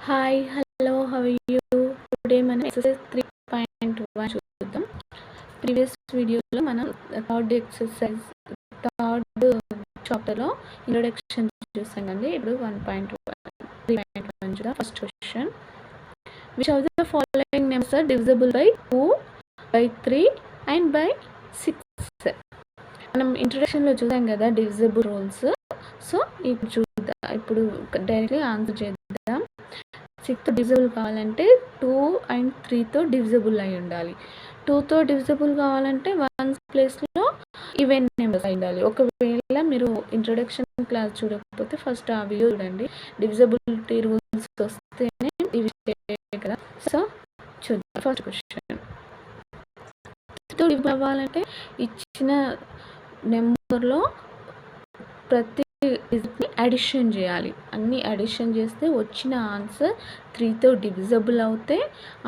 Hi hello how are you today మనం exercise 3.1 చూద్దాం. Previous వీడియోలో మనం థర్డ్ చాప్టర్లో ఇంట్రొడక్షన్ చూసాం కండి. ఇప్పుడు 1.1 చూద్దాం. First question, which of the following numbers are divisible by 2, by 3 and by 6? మనం ఇంట్రొడక్షన్లో చూసాం కదా డివిజిబుల్ రూల్స్. సో ఇప్పుడు చూద్దాం, ఇప్పుడు డైరెక్ట్గా ఆన్సర్ చేద్దాం. 6తో డివిజిబుల్ కావాలంటే 2 అండ్ 3తో డివిజిబుల్ అయి ఉండాలి. 2తో డివిజిబుల్ కావాలంటే 1 ప్లేస్లో ఈవెన్ నెంబర్స్ అయి ఉండాలి. ఒకవేళ మీరు ఇంట్రొడక్షన్ క్లాస్ చూడకపోతే ఫస్ట్ ఆ వీడియో చూడండి. డివిజిబిలిటీ రూల్స్ వస్తేనే ఇవి కదా. సో చూద్దాం ఫస్ట్ క్వశ్చన్. 6తో డివిజిబుల్ అవ్వాలంటే ఇచ్చిన నెంబర్లో ప్రతి అడిషన్ చేయాలి. అన్ని అడిషన్ చేస్తే వచ్చిన ఆన్సర్ 3తో డివిజిబుల్ అవుతే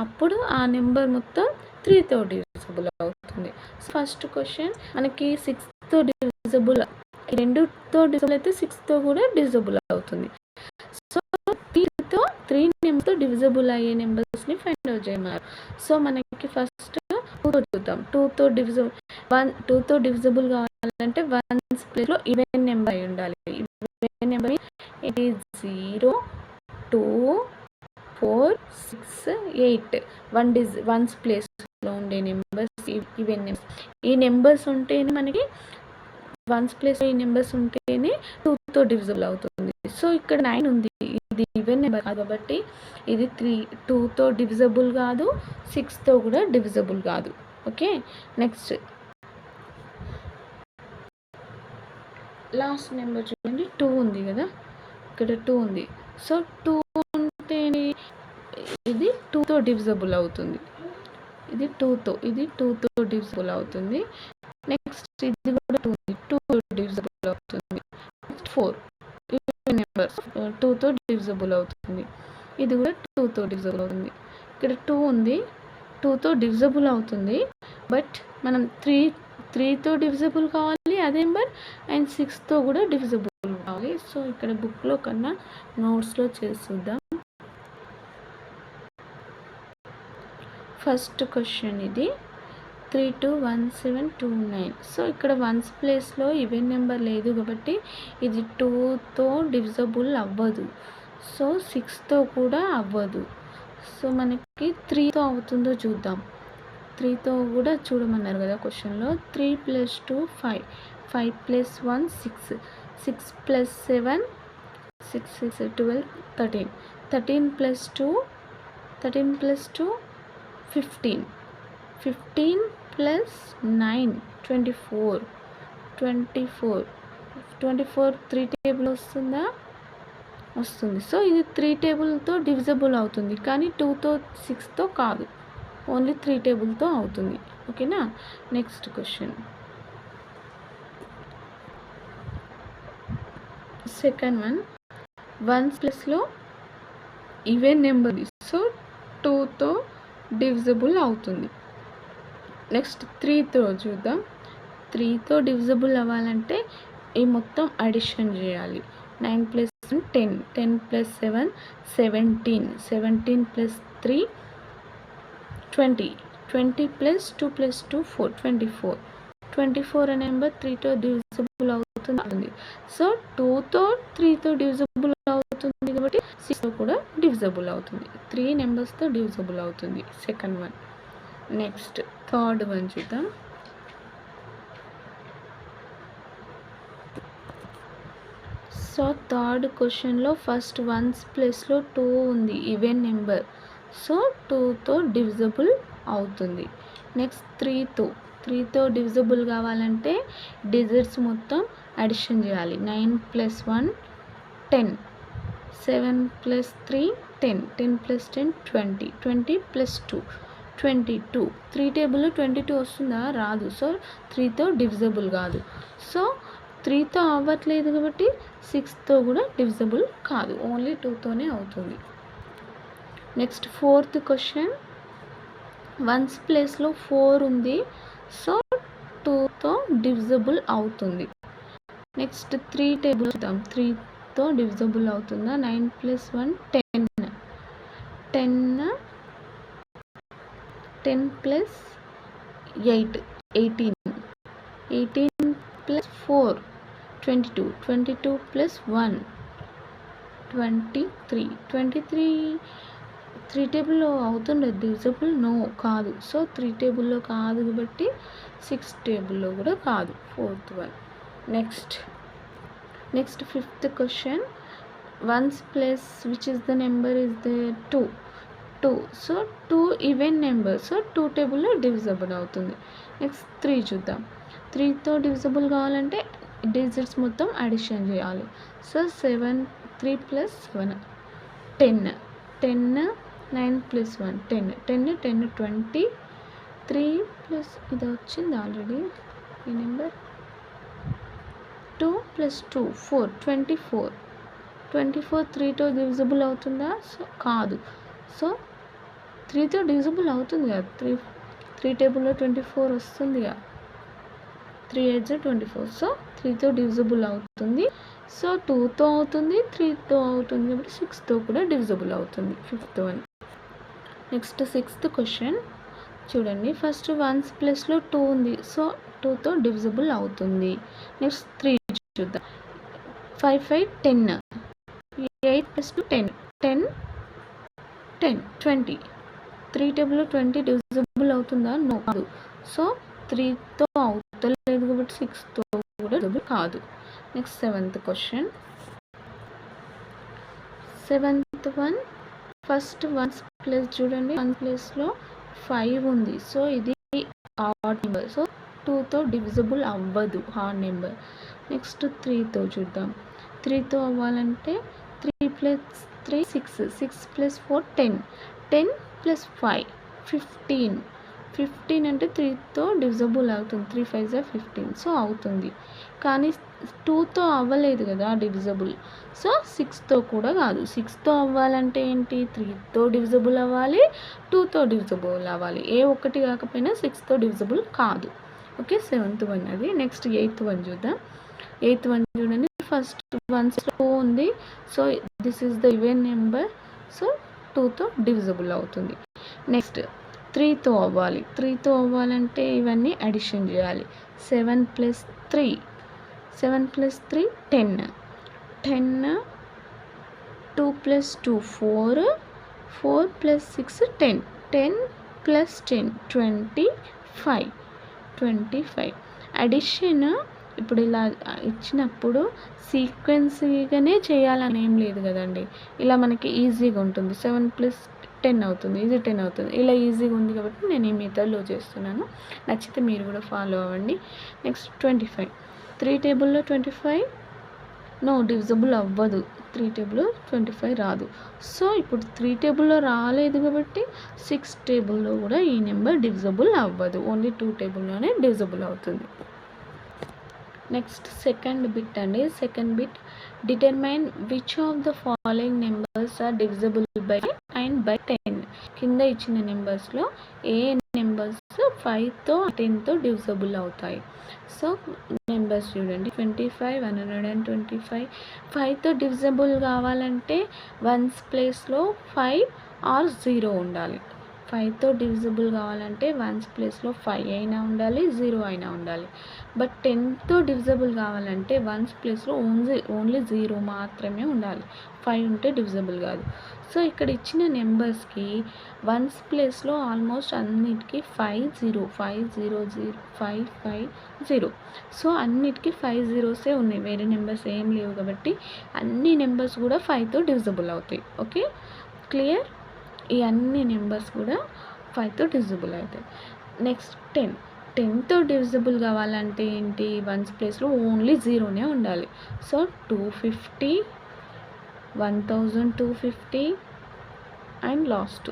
అప్పుడు ఆ నెంబర్ మొత్తం 3తో డివిజిబుల్ అవుతుంది. ఫస్ట్ క్వశ్చన్ మనకి 6తో డివిజిబుల్, 2తో డివిజిబుల్ అయితే 6తో కూడా డివిజిబుల్ అవుతుంది. సో 3 నెంబర్తో డివిజిబుల్ అయ్యే నెంబర్స్ని ఫైండ్ అవుట్ చేయమన్నారు. సో మనకి ఫస్ట్ 2తో చూద్దాం. 2తో డివిజిబుల్ కావాలంటే 1 ప్లేస్లో ఈవెన్ నెంబర్ అయి ఉండాలి. ఈవెన్ నెంబర్ ఇది 0, 2, 4, 6, 8 1 ప్లేస్లో ఉండే నెంబర్స్ ఈవెన్ నెంబర్స్. ఈ నెంబర్స్ ఉంటేనే మనకి 1 ప్లేస్లో ఈ నెంబర్స్ ఉంటేనే 2తో డివిజిబుల్ అవుతుంది. సో ఇక్కడ 9 ఉంది, ఇది ఈవెన్ నెంబర్ కాదు కాబట్టి ఇది 2తో డివిజిబుల్ కాదు, 6తో కూడా డివిజిబుల్ కాదు. ఓకే, నెక్స్ట్ లాస్ట్ నెంబర్ చూడండి, 2 ఉంది కదా, ఇక్కడ 2 ఉంది. సో 2 ఉంటే ఇది 2తో డివిజిబుల్ అవుతుంది. ఇది 2తో డివిజిబుల్ అవుతుంది. నెక్స్ట్ ఇది కూడా 2తో డివిజిబుల్ అవుతుంది. నెక్స్ట్ 4 నెంబర్ 2తో డివిజిబుల్ అవుతుంది. ఇది కూడా 2తో డివిజిబుల్ అవుతుంది. ఇక్కడ 2 ఉంది, 2తో డివిజిబుల్ అవుతుంది. బట్ మనం 3తో డివిజిబుల్ కావాలి అదే నెంబర్, అండ్ 6తో కూడా డివిజిబుల్ కావాలి. సో ఇక్కడ బుక్లో కన్నా నోట్స్లో చేసి చూద్దాం. ఫస్ట్ క్వశ్చన్ ఇది 321729. సో ఇక్కడ 1 ప్లేస్లో ఈవెన్ నెంబర్ లేదు కాబట్టి ఇది 2తో డివిజిబుల్ అవ్వదు. సో 6తో కూడా అవ్వదు. సో మనకి 3తో అవుతుందో చూద్దాం. 3తో కూడా చూడమన్నారు కదా క్వశ్చన్లో. 3 + 2 5, 5 + 1 6, 6 + 7 6 6 12 13, 13 + 2 15, 15 + 9 24, 24 3 టేబుల్ వస్తుందా? వస్తుంది. సో ఇది 3 టేబుల్తో డివిజిబుల్ అవుతుంది, కానీ 2తో 6తో కాదు, ఓన్లీ 3 టేబుల్తో అవుతుంది. ఓకేనా, నెక్స్ట్ క్వశ్చన్. సెకండ్ వన్, 1 ప్లేస్లో ఈవెన్ నెంబర్, సో 2తో డివిజిబుల్ అవుతుంది. నెక్స్ట్ 3తో చూద్దాం. 3తో డివిజిబుల్ అవ్వాలంటే ఈ మొత్తం అడిషన్ చేయాలి. 9 + 1 10, 10 + 7 17, 17 + 3 20, 20 + 2 + 2 4, 24, 24 అనే నెంబర్ 3తో డివిజిబుల్ అవుతుంది. సో 3తో డివిజిబుల్ అవుతుంది కాబట్టి 6తో కూడా డివిజిబుల్ అవుతుంది. 3 నెంబర్స్తో డివిజిబుల్ అవుతుంది second one. Next third one చూద్దాం. సో థర్డ్ క్వశ్చన్లో ఫస్ట్ 1 ప్లేస్లో 2 ఉంది, ఈవెన్ నెంబర్. సో 2తో డివిజిబుల్ అవుతుంది. నెక్స్ట్ 3తో డివిజిబుల్ కావాలంటే డిజిట్స్ మొత్తం అడిషన్ చేయాలి. 9 + 1 10, 7 + 3 10, 10 + 10 20, 20 + 2 22. 3 టేబుల్లో 22 వస్తుందా? రాదు. సో 3తో డివిజిబుల్ కాదు. సో 3తో అవ్వట్లేదు కాబట్టి 6తో కూడా డివిజిబుల్ కాదు, ఓన్లీ 2తోనే అవుతుంది. నెక్స్ట్ ఫోర్త్ క్వశ్చన్, 1 ప్లేస్లో 4 ఉంది. సో 2తో డివిజిబుల్ అవుతుంది. నెక్స్ట్ 3 టేబుల్ చూద్దాం. 3తో డివిజిబుల్ అవుతుందా? 9 + 1 10, 10 plus 8, 18. 18 plus 4, 22. 22 plus 1, 23. 23 3 టేబుల్లో అవుతుండే డివిజిబుల్? నో, కాదు. సో 3 టేబుల్లో కాదు కాబట్టి 6 టేబుల్లో కూడా కాదు. 4th one. Next 5th question. Ones place which is the number is there? 2. So 2 even number, so 2 టేబుల్లో డివిజిబుల్ అవుతుంది. నెక్స్ట్ 3 చూద్దాం. 3తో డివిజిబుల్ కావాలంటే డిజిట్స్ మొత్తం అడిషన్ చేయాలి. So 3 plus 7, 10. 9 plus 1, 10. 20. 3 plus ఇది వచ్చింది ఆల్రెడీ ఈ నెంబర్. 2 plus 2, 4. 24. 3తో డివిజిబుల్ అవుతుందా? సో కాదు. సో 3తో డివిజిబుల్ అవుతుంది కదా, 3 టేబుల్లో 24 వస్తుంది కదా, 3 8 24. సో 3తో డివిజిబుల్ అవుతుంది. సో 2తో అవుతుంది, 3తో అవుతుంది కాబట్టి 6తో కూడా డివిజిబుల్ అవుతుంది. 5th one. Next 6th question చూడండి. ఫస్ట్ 1s ప్లస్లో 2 ఉంది, సో 2తో డివిజిబుల్ అవుతుంది. నెక్స్ట్ 3 చూద్దాం. 5 5 10. 8 plus 2 10. 10 20. 3 టేబుల్లో 20 డివిజిబుల్ అవుతుందా? నో, కాదు. సో 3తో అవుతలేదు కాబట్టి 6తో కూడా డివిజిబుల్ కాదు. Next 7th question. 7th one. First 1s plus చూడండి, 1 ప్లస్లో 5 ఉంది, సో ఇది ఆడ్ నెంబర్, సో 2తో డివిజిబుల్ అవ్వదు, హాడ్ నెంబర్. నెక్స్ట్ 3తో చూద్దాం. 3తో అవ్వాలంటే 3 plus 3 6. 6 plus 4 10. 10 plus 5 15. 15 అంటే 3తో డివిజిబుల్ అవుతుంది. 3 5 15, సో అవుతుంది. కానీ 2తో అవ్వలేదు కదా డివిజిబుల్, సో 6తో కూడా కాదు. 6తో అవ్వాలంటే ఏంటి? 3తో డివిజిబుల్ అవ్వాలి, 2తో డివిజిబుల్ అవ్వాలి. ఏ ఒక్కటి కాకపోయినా 6తో డివిజిబుల్ కాదు. ఓకే, 7th one అది. నెక్స్ట్ 8th one చూద్దాం. 8th one చూడండి. ఫస్ట్ 1s 2 ఉంది, so this is the even number, so 2తో డివిజిబుల్ అవుతుంది. నెక్స్ట్ 3తో అవ్వాలి. 3తో అవ్వాలంటే ఇవన్నీ అడిషన్ చేయాలి. 7 plus 3. 7 plus 3 10. 2 plus 2 4. 4 plus 6 10. 10 plus 10 25. Addition ఇప్పుడు ఇలా ఇచ్చినప్పుడు సీక్వెన్స్గానే చేయాలని ఏం లేదు కదండి, ఇలా మనకి ఈజీగా ఉంటుంది. 7 plus 10 అవుతుంది, ఇది 10 అవుతుంది, ఇలా ఈజీగా ఉంది కాబట్టి నేను ఈ మెథడ్లో చేస్తున్నాను. నచ్చితే మీరు కూడా ఫాలో అవ్వండి. నెక్స్ట్ 25. 3 టేబుల్లో 25 నో, డివిజిబుల్ అవ్వదు. 3 టేబుల్లో 25 రాదు. సో ఇప్పుడు 3 టేబుల్లో రాలేదు కాబట్టి 6 టేబుల్లో కూడా ఈ నెంబర్ డివిజిబుల్ అవ్వదు, ఓన్లీ 2 టేబుల్లోనే డివిజిబుల్ అవుతుంది. నెక్స్ట్ సెకండ్ బిట్ అండి. Second bit, determine which of the following numbers are divisible by and by 10. కింద ఇచ్చిన నెంబర్స్లో ఏ నెంబర్స్ 5తో 10తో డివిజిబుల్ అవుతాయి? సో నెంబర్స్ చూడండి. 25 125. 5తో డివిజిబుల్ కావాలంటే 1s ప్లేస్లో 5 or 0 ఉండాలి. 5తో డివిజిబుల్ కావాలంటే 1s ప్లేస్లో 5 అయినా ఉండాలి, 0 అయినా ఉండాలి. బట్ 10తో డివిజిబుల్ కావాలంటే 1s ప్లేస్లో ఓన్లీ 0 మాత్రమే ఉండాలి, 5 ఉంటే డివిజిబుల్ కాదు. సో ఇక్కడ ఇచ్చిన నెంబర్స్కి 1s ప్లేస్లో ఆల్మోస్ట్ అన్నిటికీ 5 0 5 0 0 5 5 0. సో అన్నిటికీ 5 zeros ఉన్నాయి, వేరే నెంబర్స్ ఏం లేవు కాబట్టి అన్ని నెంబర్స్ కూడా 5తో డివిజిబుల్ అవుతాయి. Okay, clear? ఈ అన్ని నెంబర్స్ కూడా 5తో డివిజిబుల్ అవుతాయి. నెక్స్ట్ 10తో డివిజిబుల్ కావాలంటే ఏంటి? 1s ప్లేస్లో ఓన్లీ 0నే ఉండాలి. So 250 1250 and last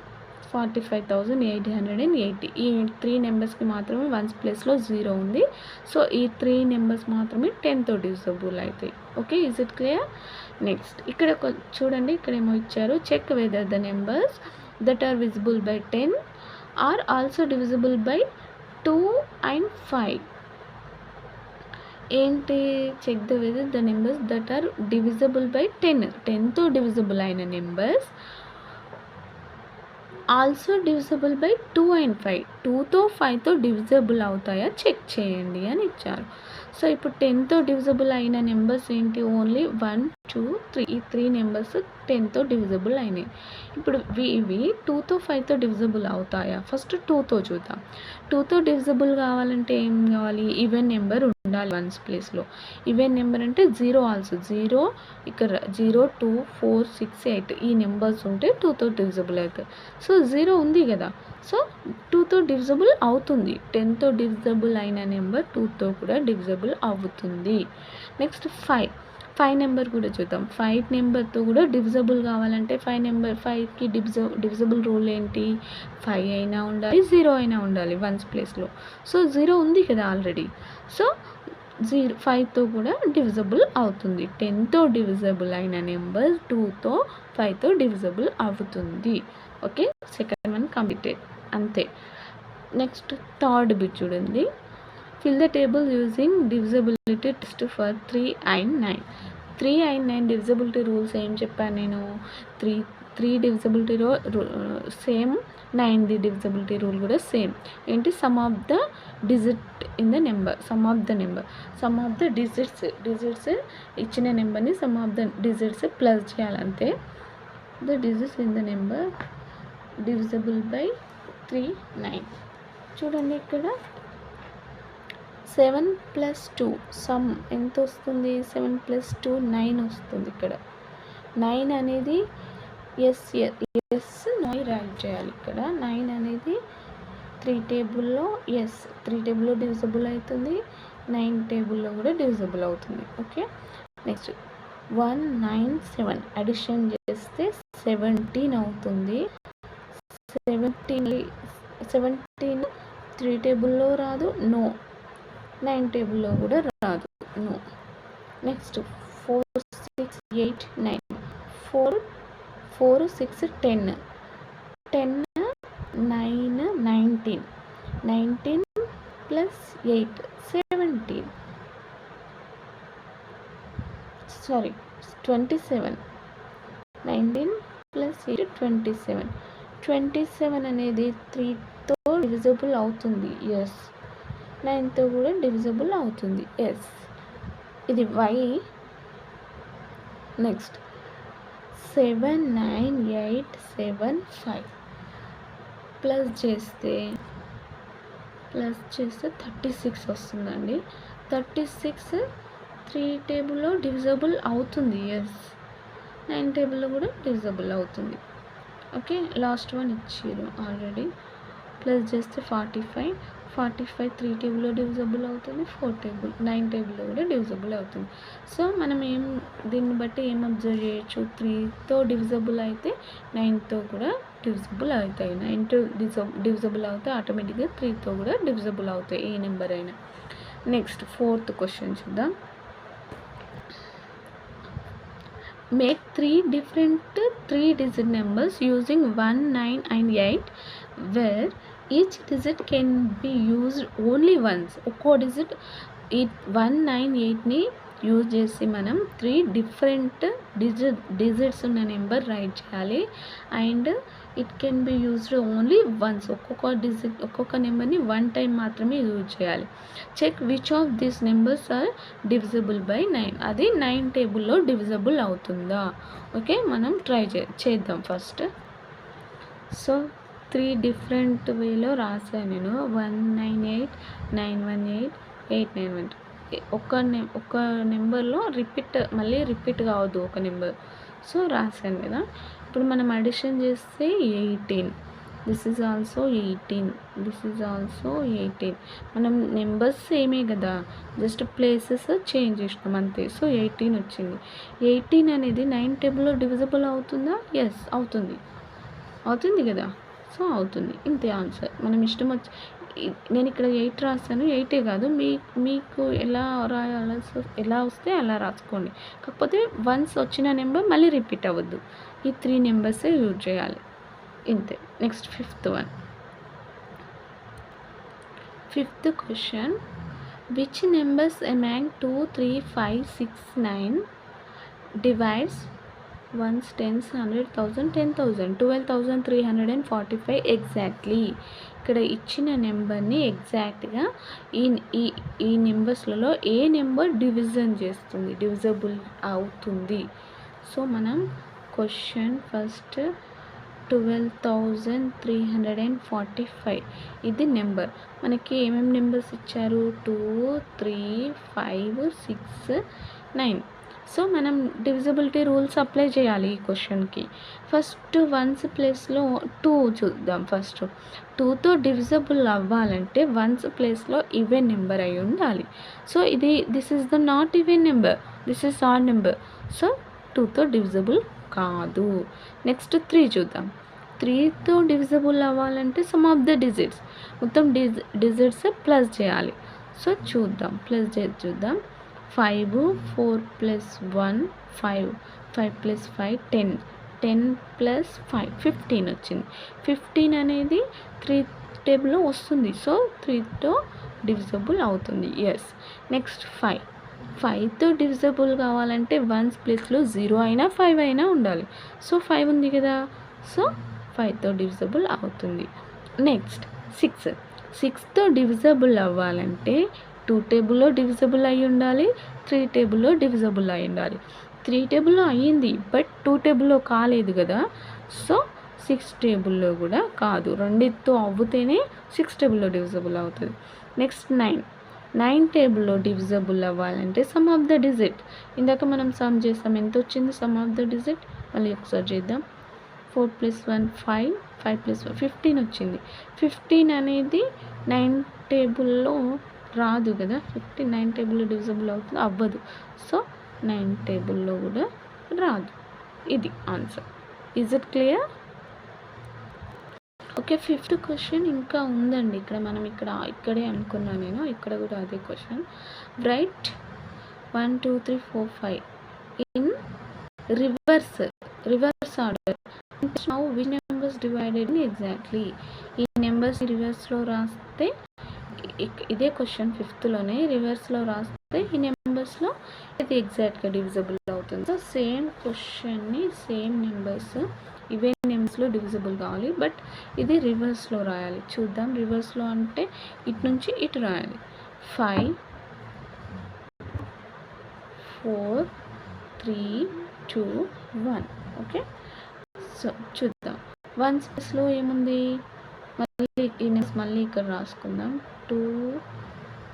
45,880. ఈ 3 నెంబర్స్కి మాత్రమే 1s ప్లేస్లో 0 ఉంది. సో ఈ 3 నెంబర్స్ మాత్రమే 10తో డివిజిబుల్ అవుతాయి. Okay, is it clear? Next ఇక్కడ చూడండి, ఇక్కడ ఏమో ఇచ్చారు. Check whether the numbers that are visible by 10 are also divisible by 2 and 5. ఏంటి? Check the whether the numbers that are divisible by 10. 10తో డివిజిబుల్ అయిన numbers also divisible by 2 and 5. 2తో 5తో డివిజబుల్ అవుతాయా చెక్ చేయండి అని ఇచ్చారు. సో ఇప్పుడు 10తో డివిజబుల్ అయిన నెంబర్స్ ఏంటి? ఓన్లీ 1, 2, 3. ఈ 3 నెంబర్స్ 10తో డివిజబుల్ అయినాయి. ఇప్పుడు ఇవి 2తో 5తో డివిజబుల్ అవుతాయా? ఫస్ట్ 2తో చూద్దాం. 2తో డివిజబుల్ కావాలంటే ఏం కావాలి? ఈవెన్ నెంబర్ ఉండాలి వన్స్ ప్లేస్లో. ఈవెన్ నెంబర్ అంటే 0 ఆల్సో 0, ఇక్కడ 0, 2, 4, 6, 8 ఈ నెంబర్స్ ఉంటే 2తో డివిజబుల్ అవుతాయి. సో 0 ఉంది కదా, సో 2తో డివిజబుల్ అవుతుంది. 10తో డివిజబుల్ అయిన నెంబర్ 2తో కూడా డివిజబుల్ అవుతుంది. నెక్స్ట్ 5 నెంబర్ కూడా చూద్దాం. 5 నెంబర్తో కూడా డివిజబుల్ కావాలంటే 5కి డివిజబుల్ రూల్ ఏంటి? 5 అయినా ఉండాలి, 0 అయినా ఉండాలి వన్స్ ప్లేస్లో. సో 0 ఉంది కదా ఆల్రెడీ, సో 5తో కూడా డివిజబుల్ అవుతుంది. 10తో డివిజబుల్ అయిన నెంబర్ 2తో 5తో డివిజబుల్ అవుతుంది. Okay, second one completed. అంతే. నెక్స్ట్ థర్డ్ బిట్ చూడండి. Fill the table using divisibility test for 3 and 9. 3 and 9 divisibility rules ఏం చెప్పాను నేను? 3 డివిజబిలిటీ సేమ్, 9ది డివిజబిలిటీ రూల్ కూడా సేమ్. ఏంటి? Sum of the digit in the number, sum of the digits ఇచ్చిన నెంబర్ని sum of the digits plus చేయాలంతే. The digits in the number divisible by 3, 9. చూడండి ఇక్కడ 7 + 2 సమ్ ఎంత వస్తుంది? 7 + 2 9 వస్తుంది. ఇక్కడ 9 అనేది ఎస్ నో రైట్ చేయాలి. ఇక్కడ 9 అనేది 3 టేబుల్లో 3 టేబుల్లో డివిజబుల్ అవుతుంది, 9 టేబుల్లో కూడా డివిజబుల్ అవుతుంది. ఓకే, నెక్స్ట్ 1, 9, 7 అడిషన్ చేస్తే 17 అవుతుంది. 17 3 టేబుల్లో రాదు, నో. 9 టేబుల్లో కూడా రాదు, నో. నెక్స్ట్ 4, 6, 8, 9. 4, 6, 10, 9, 19. 19 + 8 17. సారీ 27. 19 + 8 27. 27 అనేది 3తో డివిజబుల్ అవుతుంది. ఎస్. 9తో కూడా డివిజబుల్ అవుతుంది. ఎస్. ఇది వై. నెక్స్ట్ 7, 9, 8, 7, 5 ప్లస్ చేస్తే 36 వస్తుందండి. 36 3 టేబుల్లో డివిజబుల్ అవుతుంది. ఎస్. 9 టేబుల్లో కూడా డివిజబుల్ అవుతుంది. ఓకే, లాస్ట్ వన్ ఇచ్చారు ఆల్రెడీ. ప్లస్ చేస్తే 45 3 టేబుల్లో డివిజబుల్ అవుతుంది, 9 టేబుల్లో కూడా డివిజబుల్ అవుతుంది. సో మనం దీన్ని బట్టి ఏం అబ్జర్వ్ చేయొచ్చు? 3తో డివిజబుల్ అయితే 9తో కూడా డివిజబుల్ అవుతాయి. 9తో డివిజబుల్ అవుతాయి ఆటోమేటిక్గా 3తో కూడా డివిజబుల్ అవుతాయి ఏ నెంబర్ అయినా. నెక్స్ట్ 4th క్వశ్చన్ చూద్దాం. Make 3 different 3-digit numbers using 1, 9 and 8 where each digit can be used only once. ఒక్కో డిజిట్ 1, 9, 8ని యూజ్ చేసి మనం 3 డిఫరెంట్ డిజిట్స్ ఉన్న నెంబర్ రైట్ చేయాలి. And it can be used only once. ఒక్కొక్క నెంబర్ని 1 టైం మాత్రమే యూజ్ చేయాలి. Check which of these numbers are divisible by 9. అది 9 టేబుల్లో డివిజబుల్ అవుతుందా? ఓకే, మనం ట్రై చేద్దాం ఫస్ట్. సో 3 డిఫరెంట్ వేలో రాసాను నేను. 198, 918, 891. ఒక నెంబర్లో మళ్ళీ రిపీట్ కావద్దు ఒక నెంబర్. సో రాసాను కదా. ఇప్పుడు మనం అడిషన్ చేస్తే 18. This is also 18. This is also 18. మనం నెంబర్స్ సేమే కదా, జస్ట్ ప్లేసెస్ చేంజ్ చేసినాం అంతే. సో 18 వచ్చింది. 18 అనేది 9 టేబుల్లో డివిజబుల్ అవుతుందా? ఎస్, అవుతుంది కదా. సో అవుతుంది. ఇంతే ఆన్సర్. మనం ఇష్టం వచ్చి నేను ఇక్కడ 8 రాస్తాను. 8 కాదు, మీకు ఎలా ఎలా వస్తే అలా రాసుకోండి. కాకపోతే వన్స్ వచ్చిన నెంబర్ మళ్ళీ రిపీట్ అవ్వద్దు. ఈ 3 నెంబర్సే యూజ్ చేయాలి. ఇంతే. Next 5th one. 5th question. Which numbers among 2, 3, 5, 6, 9 divides once, tense, 100, 1000, 10,000, 12,345 exactly. ఇక్కడ ఇచ్చిన నెంబర్ని ఎగ్జాక్ట్గా ఈ ఈ ఈ నెంబర్స్లలో ఏ నెంబర్ డివిజబుల్ అవుతుంది. సో మనం క్వశ్చన్ ఫస్ట్ 12,345 ఇది నెంబర్. మనకి ఏమేమి నెంబర్స్ ఇచ్చారు? 2, 3, 5, 6, 9. సో మనం డివిజిబిలిటీ రూల్స్ అప్లై చేయాలి ఈ క్వశ్చన్కి. ఫస్ట్ వన్స్ ప్లేస్లో 2 చూద్దాం. ఫస్ట్ 2తో డివిజిబుల్ అవ్వాలంటే వన్స్ ప్లేస్లో ఈవెన్ నెంబర్ అయి ఉండాలి. So this is the not even number, this is odd number. So 2తో డివిజిబుల్ కాదు. నెక్స్ట్ 3 చూద్దాం. 3తో డివిజిబుల్ అవ్వాలంటే సమ్ ఆఫ్ ద డిజిట్స్, మొత్తం డిజిట్స్ ప్లస్ చేయాలి. సో చూద్దాం, ప్లస్ చేసి చూద్దాం. 5, 4 + 1 5, 5 + 5 10, 10 + 5 15 వచ్చింది. 15 అనేది 3 టేబుల్లో వస్తుంది. సో 3తో డివిజిబుల్ అవుతుంది. ఎస్. నెక్స్ట్ 5తో డివిజిబుల్ కావాలంటే వన్స్ ప్లేస్లో 0 అయినా 5 అయినా ఉండాలి. సో 5 ఉంది కదా, సో 5తో డివిజిబుల్ అవుతుంది. నెక్స్ట్ 6తో డివిజిబుల్ అవ్వాలంటే 2 టేబుల్లో డివిజిబుల్ అయి ఉండాలి, 3 టేబుల్లో డివిజిబుల్ అయి ఉండాలి. 3 టేబుల్లో అయ్యింది, బట్ 2 టేబుల్లో కాలేదు కదా. సో 6 టేబుల్లో కూడా కాదు. రెండితో అవ్వుతేనే 6 టేబుల్లో డివిజిబుల్ అవుతుంది. నెక్స్ట్ 9 టేబుల్లో డివిజిబుల్ అవ్వాలంటే సమ్ ఆఫ్ ద డిజిట్, ఇందాక మనం సమ్ చేస్తాం. ఎంత వచ్చింది సమ్ ఆఫ్ ద డిజిట్? మళ్ళీ ఒకసారి చేద్దాం. 4 + 1 5, 5 + 1 15 వచ్చింది. 15 అనేది 9 టేబుల్లో రాదు కదా. 15 9 టేబుల్లో డివిజిబుల్ అవుతుంది, అవ్వదు. సో 9 టేబుల్లో కూడా రాదు. ఇది answer. Is it clear? Okay, 5th question ఇంకా ఉందండి. ఇక్కడ మనం ఇక్కడే అనుకున్నాను నేను, ఇక్కడ కూడా అదే question. Right 1 2 3 4 5 in reverse order. Now which numbers divided in exactly. ఈ నెంబర్స్ రివర్స్లో రాస్తే, ఇదే క్వశ్చన్ 5thలోనే రివర్స్లో రాస్తే ఈ నెంబర్స్లో ఇది ఎగ్జాక్ట్గా డివిజిబుల్ అవుతుంది. సో సేమ్ క్వశ్చన్ని సేమ్ నెంబర్స్ ఇవే నెంబర్స్లో డివిజిబుల్ కావాలి, బట్ ఇది రివర్స్లో రాయాలి. చూద్దాం. రివర్స్లో అంటే ఇటు నుంచి ఇటు రాయాలి. 5 4 3 2 1. ఓకే, సో చూద్దాం. వన్స్ ప్లేస్లో ఏముంది? మళ్ళీ ఇక్కడ రాసుకుందాం. 2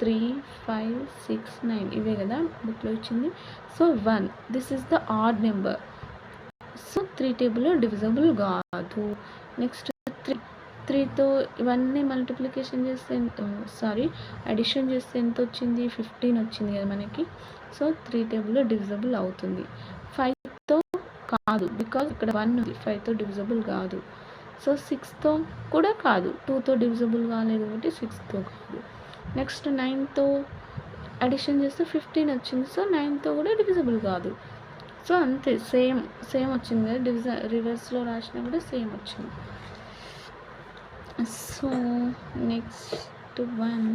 3 5 6 9 ఇవే కదా బుక్లో ఇచ్చింది. So 1, this is the odd number. So 3 టేబుల్లో డివిజిబుల్ కాదు. నెక్స్ట్ 3తో ఇవన్నీ మల్టిప్లికేషన్ చేస్తే అడిషన్ చేస్తే ఎంత వచ్చింది? 15 వచ్చింది కదా మనకి. సో 3 టేబుల్లో డివిజిబుల్ అవుతుంది. 5తో కాదు, బికాజ్ ఇక్కడ 1 ఉంది. 5తో డివిజిబుల్ కాదు. సో 6తో కూడా కాదు, 2తో డివిజిబుల్ కాలేదు కాబట్టి 6తో కాదు. నెక్స్ట్ 9తో అడిషన్ చేస్తే 15 వచ్చింది. సో 9తో కూడా డివిజిబుల్ కాదు. సో అంతే, సేమ్ వచ్చింది కదా. రివర్స్లో రాసినా కూడా సేమ్ వచ్చింది. So next one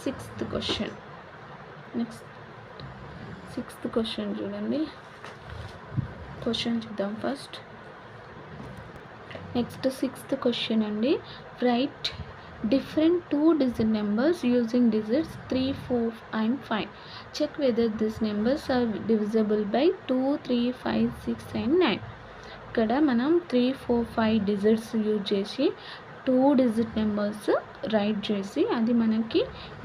6th question. Sixth question చూడండి. క్వశ్చన్ చూద్దాం ఫస్ట్. నెక్స్ట్ 6th క్వశ్చన్ అండి. Right different 2-digit numbers using digits 3, 4 and 5. Check whether these numbers are divisible by 2, 3, 5, 6 and 9. ఇక్కడ మనం 3, 4, 5 డిజిట్స్ యూజ్ చేసి 2-digit నెంబర్స్ రైట్ చేసి అది మనకి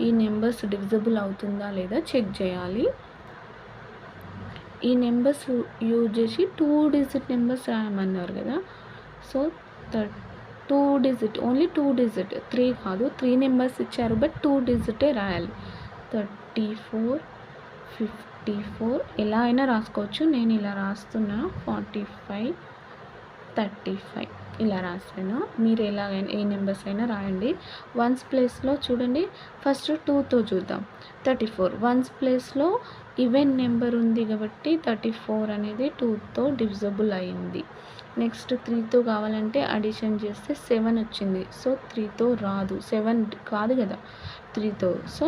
ఈ నెంబర్స్ డివిజిబుల్ అవుతుందా లేదా చెక్ చేయాలి. ఈ నెంబర్స్ యూజ్ చేసి 2-digit నెంబర్స్ రాయమన్నారు కదా. సో 2-digit, ఓన్లీ 2-digit, 3 కాదు. 3 నెంబర్స్ ఇచ్చారు, బట్ 2-digit రాయాలి. 34 54 ఎలా అయినా రాసుకోవచ్చు. నేను ఇలా రాస్తున్నా. 45 35 ఇలా రాసాను. మీరు ఎలాగైనా ఏ నెంబర్స్ అయినా రాయండి. వన్స్ ప్లేస్లో చూడండి. ఫస్ట్ 2తో చూద్దాం. 34 వన్స్ ప్లేస్లో ఈవెన్ నెంబర్ ఉంది కాబట్టి 34 అనేది 2తో డివిజిబుల్ అయింది. నెక్స్ట్ 3తో కావాలంటే అడిషన్ చేస్తే 7 వచ్చింది. సో 3తో రాదు. 7 కాదు కదా 3తో, సో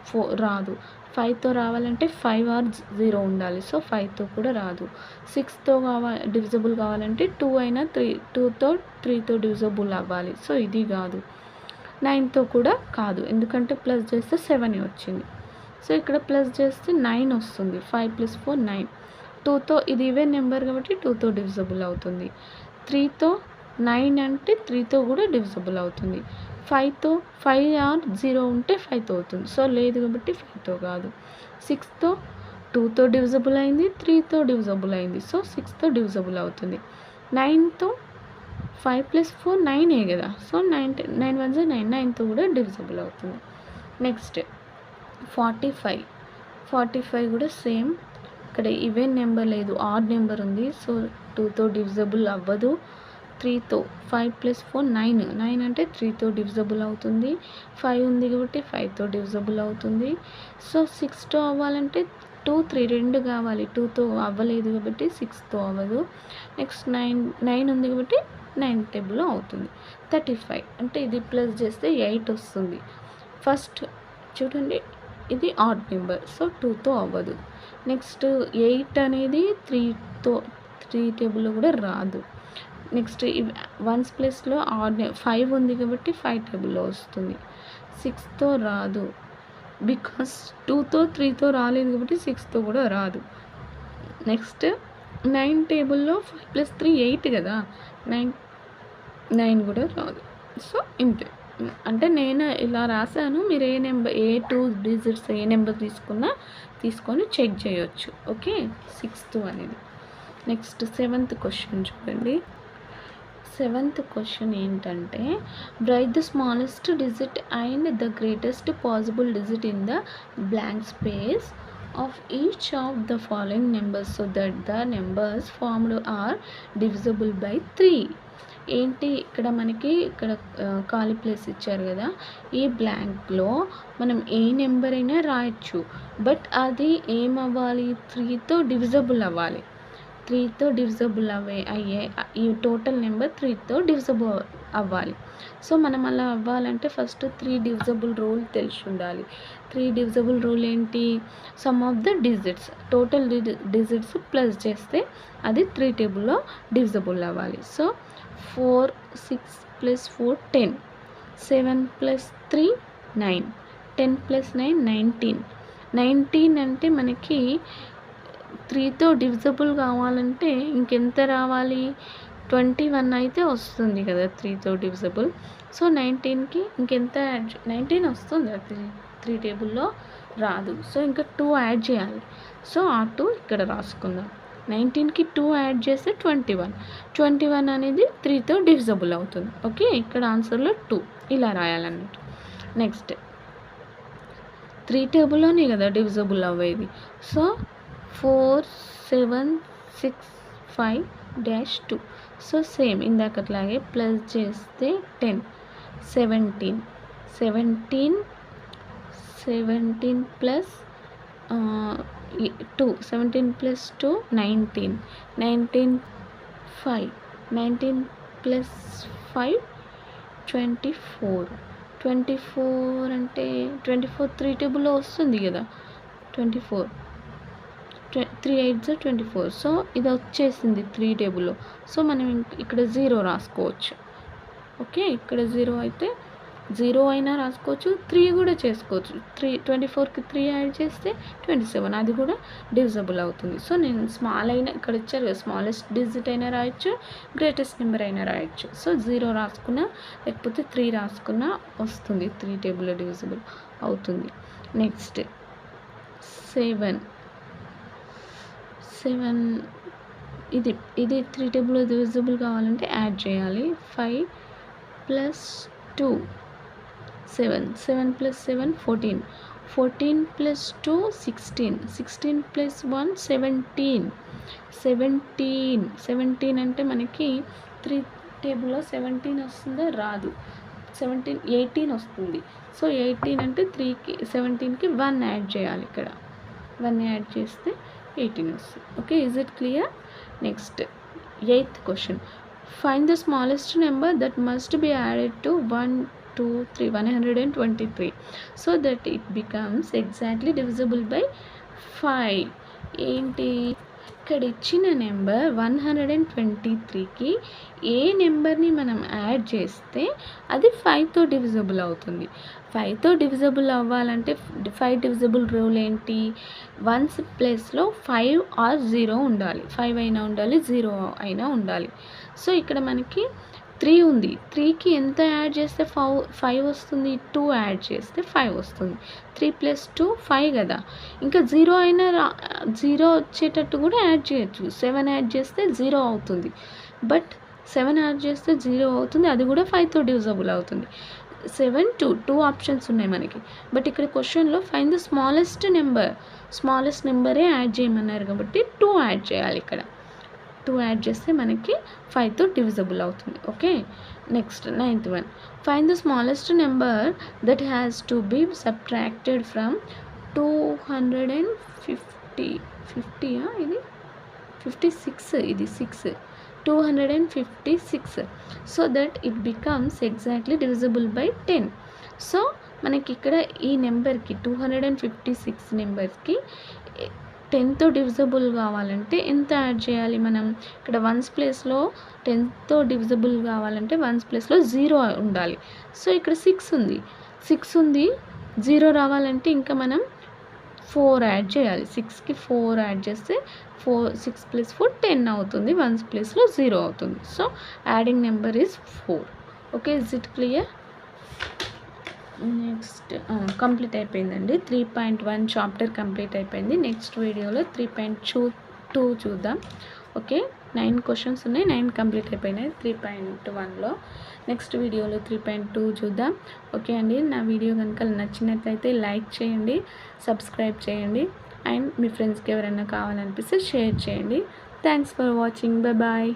4 రాదు. 5తో రావాలంటే 5 ఆర్ 0 ఉండాలి. సో 5తో కూడా రాదు. 6తో డివిజిబుల్ కావాలంటే 2 అయినా 2తో 3తో డివిజిబుల్ అవ్వాలి. సో ఇది కాదు. 9తో కూడా కాదు, ఎందుకంటే ప్లస్ చేస్తే 7 వచ్చింది. సో ఇక్కడ ప్లస్ చేస్తే 9 వస్తుంది. 5 + 4 9. 2తో ఇది ఈవెన్ నెంబర్ కాబట్టి 2తో డివిజిబుల్ అవుతుంది. 3తో 9 అంటే 3తో కూడా డివిజిబుల్ అవుతుంది. 5తో 5 ఆర్ 0 ఉంటే 5తో అవుతుంది. సో లేదు కాబట్టి 5తో కాదు. 6తో 2తో డివిజిబుల్ అయింది, 3తో డివిజిబుల్ అయింది. సో 6తో డివిజిబుల్ అవుతుంది. 9తో 5 + 4 9 కదా. సో 9 1 9 9తో కూడా డివిజిబుల్ అవుతుంది. నెక్స్ట్ 45 కూడా సేమ్. ఇక్కడ ఈవెన్ నెంబర్ లేదు, ఆడ్ నెంబర్ ఉంది. సో 2తో డివిజిబుల్ అవ్వదు. 3తో 5 + 4 9 9 అంటే 3తో డివిజిబుల్ అవుతుంది. 5 ఉంది కాబట్టి 5తో డివిజిబుల్ అవుతుంది. సో 6తో అవ్వాలంటే 2 3 2 కావాలి. 2తో అవ్వలేదు కాబట్టి 6తో అవ్వదు. నెక్స్ట్ 9 ఉంది కాబట్టి 9 టేబుల్లో అవుతుంది. 35 అంటే ఇది ప్లస్ చేస్తే 8 వస్తుంది. ఫస్ట్ చూడండి, ఇది ఆడ్ నెంబర్, సో 2తో అవ్వదు. నెక్స్ట్ 8 అనేది 3 టేబుల్లో కూడా రాదు. నెక్స్ట్ వన్స్ ప్లేస్లో ఆడ్ 5 ఉంది కాబట్టి 5 టేబుల్లో వస్తుంది. 6తో రాదు, బికాస్ 2తో 3తో రాలేదు కాబట్టి 6తో కూడా రాదు. నెక్స్ట్ 9 టేబుల్లో 5 + 3 8 కదా. 9 కూడా రాదు. సో ఇంతే. అంటే నేను ఇలా రాశాను, మీరు ఏ 2 డిజిట్స్ ఏ నెంబర్ తీసుకొని చెక్ చేయొచ్చు. ఓకే, 6th అనేది. నెక్స్ట్ 7th క్వశ్చన్ చూడండి. 7th క్వశ్చన్ ఏంటంటే, right the smallest digit and the greatest possible digit in the blank space of each of the following numbers so that the numbers formed are divisible by 3. ఏంటి ఇక్కడ మనకి ఖాళీ place ఇచ్చారు కదా. ఈ బ్లాంక్లో మనం ఏ నెంబర్ అయినా రాయొచ్చు, బట్ అది ఏమవ్వాలి, 3తో డివిజిబుల్ అవ్వాలి. 3తో డివిజిబుల్ అయ్యే ఈ టోటల్ నెంబర్ 3తో డివిజిబుల్ అవ్వాలి. సో మనం అలా అవ్వాలంటే ఫస్ట్ 3 డివిజిబుల్ రూల్ తెలిసి ఉండాలి. 3 డివిజిబుల్ రూల్ ఏంటి, sum of the digits, total digits plus చేస్తే అది 3 టేబుల్లో డివిజిబుల్ అవ్వాలి. సో 4 6 + 4 10, 7 + 3 9, 10 + 9 19. 19 అంటే మనకి 3తో డివిజిబుల్ కావాలంటే ఇంకెంత రావాలి, 21 అయితే వస్తుంది కదా 3తో డివిజిబుల్. సో 19కి ఇంకెంత 19 వస్తుంది, 3 టేబుల్లో రాదు. సో ఇంకా 2 యాడ్ చేయాలి. సో ఆ 2 ఇక్కడ రాసుకుందాం. 19కి 2 యాడ్ చేస్తే 21 అనేది 3తో డివిజిబుల్ అవుతుంది. ఓకే, ఇక్కడ ఆన్సర్లో 2 ఇలా రాయాలన్నట్టు. నెక్స్ట్ 3 టేబుల్లోనే కదా డివిజిబుల్ అవ్వేది. సో 4 7 6 5 -2. సో సేమ్ ఇందాకట్లాగే ప్లస్ చేస్తే 10 17 ప్లస్ 2 17 + 2 19 5 19 + 5 24 అంటే 24 3 టేబుల్లో వస్తుంది కదా. 24 3 8 24. సో ఇది వచ్చేసింది 3 టేబుల్లో. సో మనం ఇక్కడ 0 రాసుకోవచ్చు. ఓకే, ఇక్కడ 0 అయితే 0 అయినా రాసుకోవచ్చు, 3 కూడా చేసుకోవచ్చు. 24కి 3 యాడ్ చేస్తే 27, అది కూడా డివిజిబుల్ అవుతుంది. సో నేను స్మాల్ అయినా ఇక్కడ ఇచ్చారు కదా, స్మాలెస్ట్ డిజిట్ అయినా రాయొచ్చు, గ్రేటెస్ట్ నెంబర్ అయినా రాయొచ్చు. సో 0 రాసుకున్నా లేకపోతే 3 రాసుకున్నా వస్తుంది, 3 టేబుల్లో డివిజిబుల్ అవుతుంది. నెక్స్ట్ 7 ఇది 3 టేబుల్లో డివిజిబుల్ కావాలంటే యాడ్ చేయాలి. 5 + 2 7 + 7 14 + 2 16 + 1 17 అంటే మనకి 3 టేబుల్లో 17 వస్తుందో రాదు, 18 వస్తుంది. సో 18 అంటే 17కి 1 యాడ్ చేయాలి. ఇక్కడ 1 యాడ్ చేస్తే 18 వస్తుంది. Okay, is it clear? Next 8th question, find the smallest number that must be added to 1 2, 3, 123. So that it becomes exactly divisible by 5. ఏంటి ఇక్కడ ఇచ్చిన నెంబర్ 123కి ఏ నెంబర్ని మనం యాడ్ చేస్తే అది 5తో డివిజిబుల్ అవుతుంది. 5తో డివిజిబుల్ అవ్వాలంటే 5 డివిజిబుల్ రూల్ ఏంటి, వన్స్ ప్లేస్లో 5 ఆర్ 0 ఉండాలి. 5 అయినా ఉండాలి, 0 అయినా ఉండాలి. సో ఇక్కడ మనకి 3 ఉంది. 3కి ఎంత యాడ్ చేస్తే 5 వస్తుంది, 2 యాడ్ చేస్తే 5 వస్తుంది. 3 + 2 5 కదా. ఇంకా 0 అయినా 0 వచ్చేటట్టు కూడా యాడ్ చేయొచ్చు. 7 యాడ్ చేస్తే 0 అవుతుంది. బట్ 7 యాడ్ చేస్తే 0 అవుతుంది, అది కూడా 5తో డివిజిబుల్ అవుతుంది. 7 2 ఆప్షన్స్ ఉన్నాయి మనకి. బట్ ఇక్కడ క్వశ్చన్లో ఫైండ్ ద స్మాలెస్ట్ నెంబరే యాడ్ చేయమన్నారు కాబట్టి 2 యాడ్ చేయాలి. ఇక్కడ 2 యాడ్ చేస్తే మనకి 5తో డివిజిబుల్ అవుతుంది. Okay, next 9th one. Find the smallest number that has to be subtracted from 250. ఇది 56, ఇది 6, 256. So that it becomes exactly divisible by 10. So మనకి ఇక్కడ ఈ నెంబర్కి 256 నెంబర్కి 10తో డివిజిబుల్ కావాలంటే ఎంత యాడ్ చేయాలి మనం? ఇక్కడ వన్స్ ప్లేస్లో 10తో డివిజిబుల్ కావాలంటే వన్స్ ప్లేస్లో 0 ఉండాలి. సో ఇక్కడ 6 ఉంది, 0 రావాలంటే ఇంకా మనం 4 యాడ్ చేయాలి. 6కి 4 యాడ్ చేస్తే 6 + 4 10 అవుతుంది. వన్స్ ప్లేస్లో 0 అవుతుంది. So adding number is 4. Okay, is it clear? Next complete అయిపోయిందండి. 3.1 చాప్టర్ కంప్లీట్ అయిపోయింది. నెక్స్ట్ వీడియోలో 3.2 చూద్దాం. ఓకే, 9 క్వశ్చన్స్ ఉన్నాయి, 9 కంప్లీట్ అయిపోయినాయి 3.1లో. నెక్స్ట్ వీడియోలో 3.2 చూద్దాం. ఓకే అండి, నా వీడియో కనుక నచ్చినట్లయితే లైక్ చేయండి, సబ్స్క్రైబ్ చేయండి, అండ్ మీ ఫ్రెండ్స్కి ఎవరైనా కావాలనిపిస్తే షేర్ చేయండి. Thanks for watching. బాయ్.